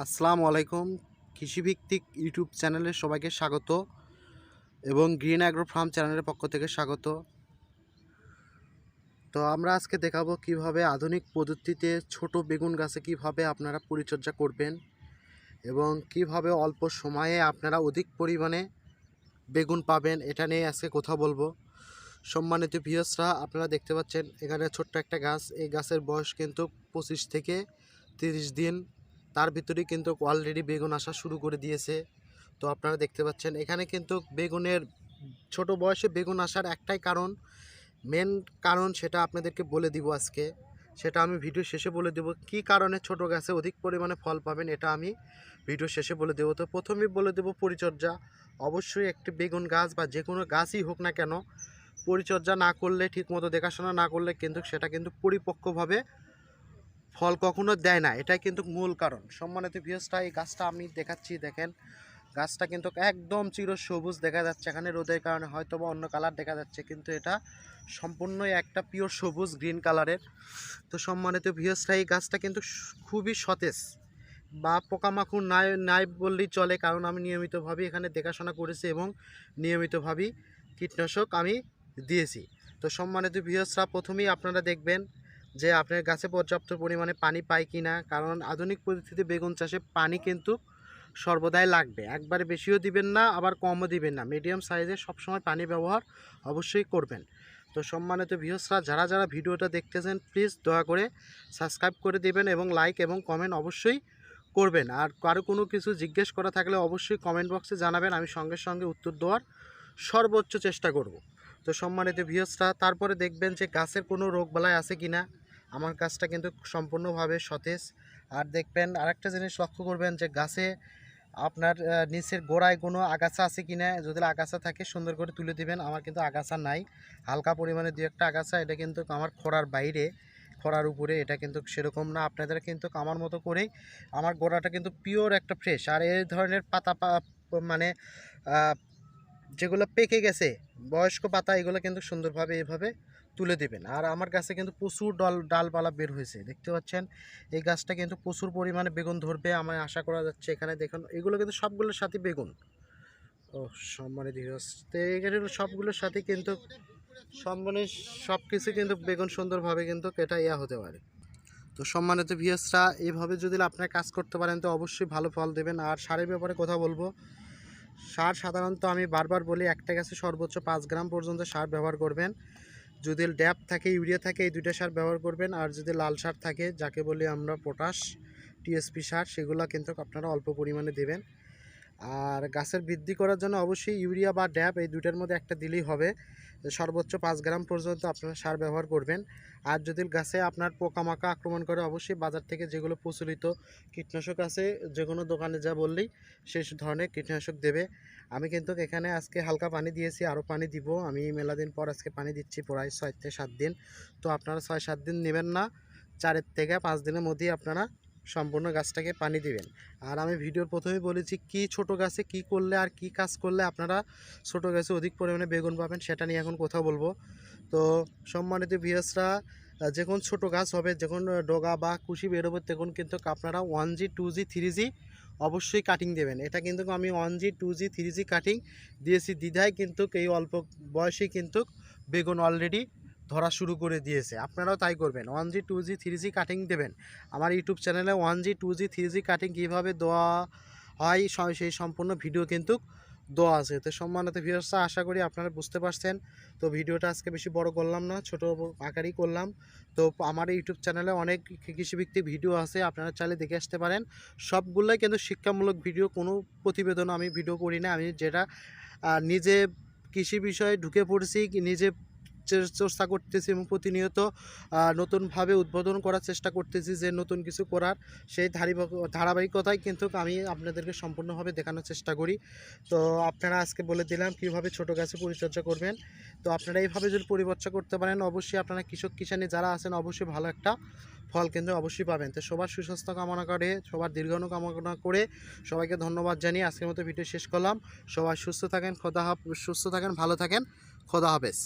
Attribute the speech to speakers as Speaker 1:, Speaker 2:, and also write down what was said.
Speaker 1: আসসালামু আলাইকুম। কৃষিভিত্তিক ইউটিউব চ্যানেলে সবাইকে স্বাগত এবং গ্রিন অ্যাগ্রো ফার্ম চ্যানেলের পক্ষ থেকে স্বাগত। তো আমরা আজকে দেখাবো কিভাবে আধুনিক পদ্ধতিতে ছোট বেগুন গাছে কিভাবে আপনারা পরিচর্যা করবেন এবং কিভাবে অল্প সময়ে আপনারা অধিক পরিমাণে বেগুন পাবেন, এটা নিয়ে আজকে কথা বলবো। সম্মানিত ভিউয়ার্সরা, আপনারা দেখতে পাচ্ছেন এখানে ছোট্ট একটা গাছ। এই গাছের বয়স কিন্তু 25 থেকে 30 দিন। তার ভিতরেই কিন্তু অলরেডি বেগুন আসা শুরু করে দিয়েছে। তো আপনারা দেখতে পাচ্ছেন এখানে কিন্তু বেগুনের ছোট বয়সে বেগুন আসার একটাই কারণ, মেন কারণ, সেটা আপনাদেরকে বলে দিব আজকে। সেটা আমি ভিডিও শেষে বলে দেব কি কারণে ছোট গাছে অধিক পরিমাণে ফল পাবেন, এটা আমি ভিডিও শেষে বলে দেবো। তো প্রথমেই বলে দেব পরিচর্যা। অবশ্যই একটি বেগুন গাছ বা যে কোনো গাছই হোক না কেন, পরিচর্যা না করলে, ঠিকমতো দেখাশোনা না করলে কিন্তু সেটা কিন্তু পরিপক্কভাবে ফল কখনো দেয় না। এটাই কিন্তু মূল কারণ। সম্মানিত ভিউয়ার্সরা, এই গাছটা আমি দেখাচ্ছি, দেখেন গাছটা কিন্তু একদম চিরসবুজ দেখা যাচ্ছে। এখানে রোদের কারণে হয়তো বা অন্য কালার দেখা যাচ্ছে, কিন্তু এটা সম্পূর্ণই একটা পিওর সবুজ গ্রিন কালারের। তো সম্মানিত ভিউয়ার্সরা, এই গাছটা কিন্তু খুবই সতেজ, বা পোকামাকড় নাই নাই বললেই চলে, কারণ আমি নিয়মিতভাবে এখানে দেখাশোনা করেছি এবং নিয়মিতভাবেই কীটনাশক আমি দিয়েছি। তো সম্মানিত ভিউয়ার্সরা, প্রথমেই আপনারা দেখবেন যে আপনার গাছে পর্যাপ্ত পরিমাণে পানি পায় কি না, কারণ আধুনিক পদ্ধতিতে বেগুন চাষে পানি কিন্তু সর্বদাই লাগবে। একবারে বেশিও দিবেন না, আবার কমও দিবেন না, মিডিয়াম সাইজে সবসময় পানি ব্যবহার অবশ্যই করবেন। তো সম্মানিত ভিউয়ার্সরা, যারা যারা ভিডিওটা দেখতেছেন, প্লিজ দয়া করে সাবস্ক্রাইব করে দিবেন এবং লাইক এবং কমেন্ট অবশ্যই করবেন। আর কারো কোনো কিছু জিজ্ঞেস করা থাকলে অবশ্যই কমেন্ট বক্সে জানাবেন, আমি সঙ্গে সঙ্গে উত্তর দেওয়ার সর্বোচ্চ চেষ্টা করব। তো সম্মানিত ভিউয়ার্সরা, তারপরে দেখবেন যে গাছের কোনো রোগবালাই আছে কি না। আমার গাছটা কিন্তু সম্পূর্ণভাবে সতেজ। আর দেখবেন আরেকটা জিনিস লক্ষ্য করবেন যে গাছে আপনার নিচের গোড়ায় কোনো আগাছা আছে কি না। যদি আগাছা থাকে সুন্দর করে তুলে দিবেন। আমার কিন্তু আগাছা নাই, হালকা পরিমাণে দু একটা আগাছা। এটা কিন্তু আমার খোঁড়ার বাইরে, খোঁড়ার উপরে, এটা কিন্তু সেরকম না। আপনাদের কিন্তু আমার মতো করেই আমার গোড়াটা কিন্তু পিওর একটা ফ্রেশ। আর এই ধরনের পাতা মানে যেগুলো পেকে গেছে, বয়স্ক পাতা, এগুলো কিন্তু সুন্দরভাবে এইভাবে তুলে দেবেন। আর আমার গাছে কিন্তু প্রচুর ডালপালা বের হয়েছে, দেখতে পাচ্ছেন। এই গাছটা কিন্তু প্রচুর পরিমাণে বেগুন ধরবে আমার আশা করা যাচ্ছে। এখানে দেখুন, এগুলো কিন্তু সবগুলোর সাথে বেগুন। ও সম্মানিত ভিউয়ার্স, এখানে সবগুলোর সাথে কিন্তু মানে সব কিছু কিন্তু বেগুন সুন্দরভাবে কিন্তু এটা হতে পারে। তো সম্মানিত ভিউয়ার্সরা, এইভাবে যদি আপনারা কাজ করতে পারেন তো অবশ্যই ভালো ফল দেবেন। আর সারের ব্যাপারে কথা বলবো। সার সাধারণত আমি বারবার বলি, একটা গাছে সর্বোচ্চ 5 গ্রাম পর্যন্ত সার ব্যবহার করবেন। যদি ড্যাপ থাকে, ইউরিয়া থাকে, এই দুইটা সার ব্যবহার করবেন। আর যদি লাল সার থাকে, যাকে বলি আমরা পটাশ, টিএসপি সার, সেগুলো কিন্তু আপনারা অল্প পরিমাণে দেবেন। আর গাছের বৃদ্ধি করার জন্য অবশ্যই ইউরিয়া বা ড্যাপ, এই দুইটার মধ্যে একটা দিলেই হবে। সর্বোচ্চ 5 গ্রাম পর্যন্ত আপনারা সার ব্যবহার করবেন। আর যদি গাছে আপনার পোকামাকড় আক্রমণ করে, অবশ্যই বাজার থেকে যেগুলো প্রচলিত কীটনাশক আছে, যে কোনো দোকানে যা বললেই সেই ধরনের কীটনাশক দেবে। আমি কিন্তু এখানে আজকে হালকা পানি দিয়েছি, আরও পানি দিব। আমি মেলা দিন পর আজকে পানি দিচ্ছি, প্রায় 6 থেকে 7 দিন। তো আপনারা 6-7 দিন নেবেন না, 4 থেকে 5 দিনের মধ্যেই আপনারা সম্পূর্ণ গাছটাকে পানি দিবেন। আর আমি ভিডিওর প্রথমেই বলেছি কি ছোট গাছে কি করলে আর কি কাজ করলে আপনারা ছোট গাছে অধিক পরিমাণে বেগুন পাবেন, সেটা নিয়ে এখন কথা বলবো। তো সম্মানিত ভিউয়ার্সরা, যখন ছোট গাছ হবে, যখন ডগা বা কুশি বেরোবে, তখন কিন্তু আপনারা 1G 2G 3G অবশ্যই কাটিং দেবেন। এটা কিন্তু আমি 1G 2G 3G কাটিং দিয়েছি দ্বিধায়, কিন্তু এই অল্প বয়সেই কিন্তু বেগুন অলরেডি ধরা শুরু করে দিয়েছে। আপনারাও তাই করবেন, 1G 2G 3G কাটিং দেবেন। আমার ইউটিউব চ্যানেলে 1G 2G 3G কাটিং কীভাবে দেওয়া হয় সেই সম্পূর্ণ ভিডিও কিন্তু দেওয়া আছে। তো সম্মানিত ভিউয়ার্সরা, আশা করি আপনারা বুঝতে পারছেন। তো ভিডিওটা আজকে বেশি বড় করলাম না, ছোট আকারই করলাম। তো আমার ইউটিউব চ্যানেলে অনেক কৃষিভিত্তিক ভিডিও আছে, আপনারা চাইলে দেখে আসতে পারেন। সবগুলোই কিন্তু শিক্ষামূলক ভিডিও, কোনো প্রতিবেদন আমি ভিডিও করি না। আমি যেটা নিজে কৃষি বিষয়ে ঢুকে পড়েছি, নিজে চেষ্টা করতেছি এবং প্রতিনিয়ত নতুনভাবে উদ্বোধন করার চেষ্টা করতেছি, যে নতুন কিছু করার সেই ধারাবাহিকতায় কিন্তু আমি আপনাদেরকে সম্পূর্ণভাবে দেখানোর চেষ্টা করি। তো আপনারা আজকে বলে দিলাম কীভাবে ছোট গাছে পরিচর্যা করবেন। তো আপনারা এইভাবে যদি পরিচর্যা করতে পারেন, অবশ্যই আপনারা কৃষক কিষানি যারা আছেন অবশ্যই ভালো একটা ফল কিন্তু অবশ্যই পাবেন। তো সবার সুস্বাস্থ্য কামনা করে, সবার দীর্ঘায়ু কামনা করে সবাইকে ধন্যবাদ জানিয়ে আজকের মতো ভিডিও শেষ করলাম। সবাই সুস্থ থাকেন, সুস্থ থাকেন, ভালো থাকেন, খোদা হাফেজ।